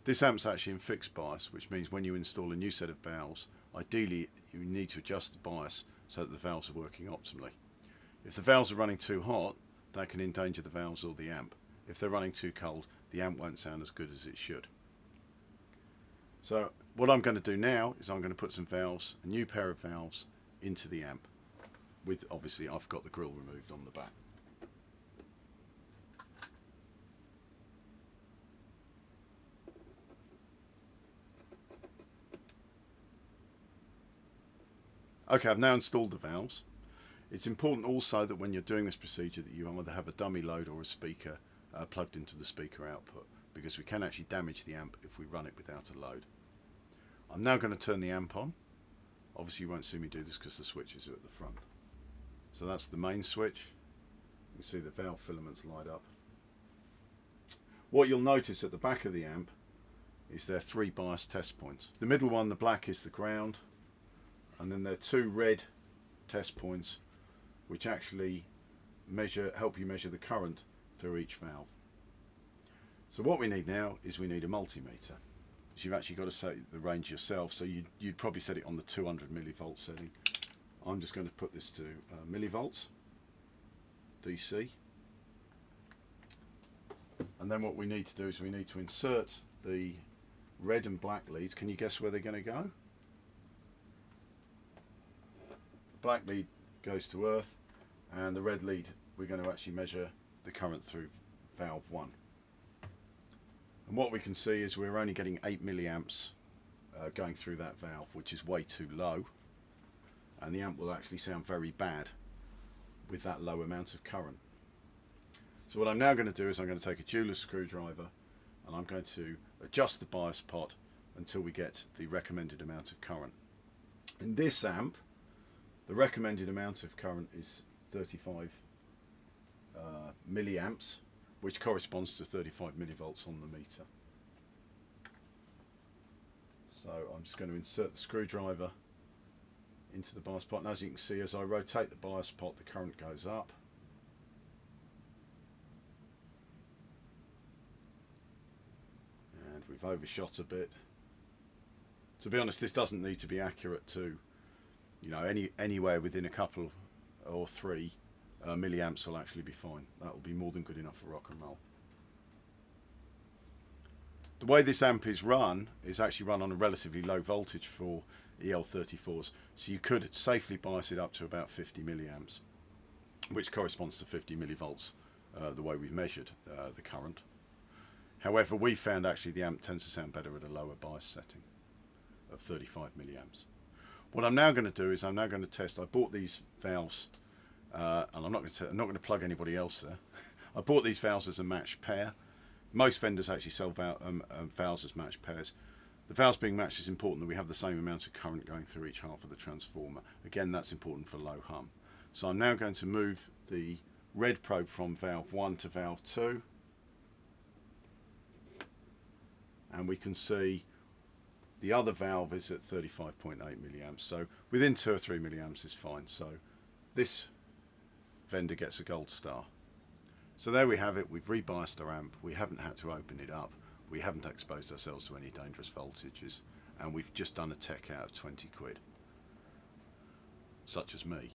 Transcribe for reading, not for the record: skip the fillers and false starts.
This amp's actually in fixed bias, which means when you install a new set of valves, ideally you need to adjust the bias so that the valves are working optimally. If the valves are running too hot, that can endanger the valves or the amp. If they're running too cold, the amp won't sound as good as it should. So what I'm going to do now is I'm going to put some valves, a new pair of valves, into the amp. With, obviously, I've got the grill removed on the back. Okay, I've now installed the valves. It's important also that when you're doing this procedure that you either have a dummy load or a speaker plugged into the speaker output, because we can actually damage the amp if we run it without a load. I'm now going to turn the amp on. Obviously you won't see me do this because the switches are at the front. So that's the main switch. You can see the valve filaments light up. What you'll notice at the back of the amp is there are 3 bias test points. The middle one, the black, is the ground, and then there are 2 red test points which actually help you measure the current through each valve. So what we need now is we need a multimeter. So you've actually got to set the range yourself, so you'd probably set it on the 200 millivolt setting. I'm just going to put this to millivolts DC, and then what we need to do is we need to insert the red and black leads. Can you guess where they're going to go? The black lead goes to earth, and the red lead we're going to actually measure the current through valve 1. And what we can see is we're only getting 8 milliamps going through that valve, which is way too low, and the amp will actually sound very bad with that low amount of current. So what I'm now going to do is I'm going to take a jeweler's screwdriver and I'm going to adjust the bias pot until we get the recommended amount of current. In this amp, the recommended amount of current is 35 milliamps, which corresponds to 35 millivolts on the meter. So I'm just going to insert the screwdriver into the bias pot, and as you can see, as I rotate the bias pot, the current goes up. And we've overshot a bit. To be honest, this doesn't need to be accurate to, you know, anywhere within a couple or 3 milliamps will actually be fine. That will be more than good enough for rock and roll. The way this amp is run is actually run on a relatively low voltage for EL34s, so you could safely bias it up to about 50 milliamps, which corresponds to 50 millivolts the way we've measured the current. However, we found actually the amp tends to sound better at a lower bias setting of 35 milliamps. What I'm now going to do is I'm now going to test. I bought these valves, and I'm not going to plug anybody else there. I bought these valves as a matched pair. Most vendors actually sell valves as matched pairs. The valves being matched is important that we have the same amount of current going through each half of the transformer. Again, that's important for low hum. So I'm now going to move the red probe from valve 1 to valve 2, and we can see the other valve is at 35.8 milliamps, so within 2 or 3 milliamps is fine. So this vendor gets a gold star. So there we have it. We've rebiased our amp. We haven't had to open it up. We haven't exposed ourselves to any dangerous voltages, and we've just done a tech out of 20 quid, such as me.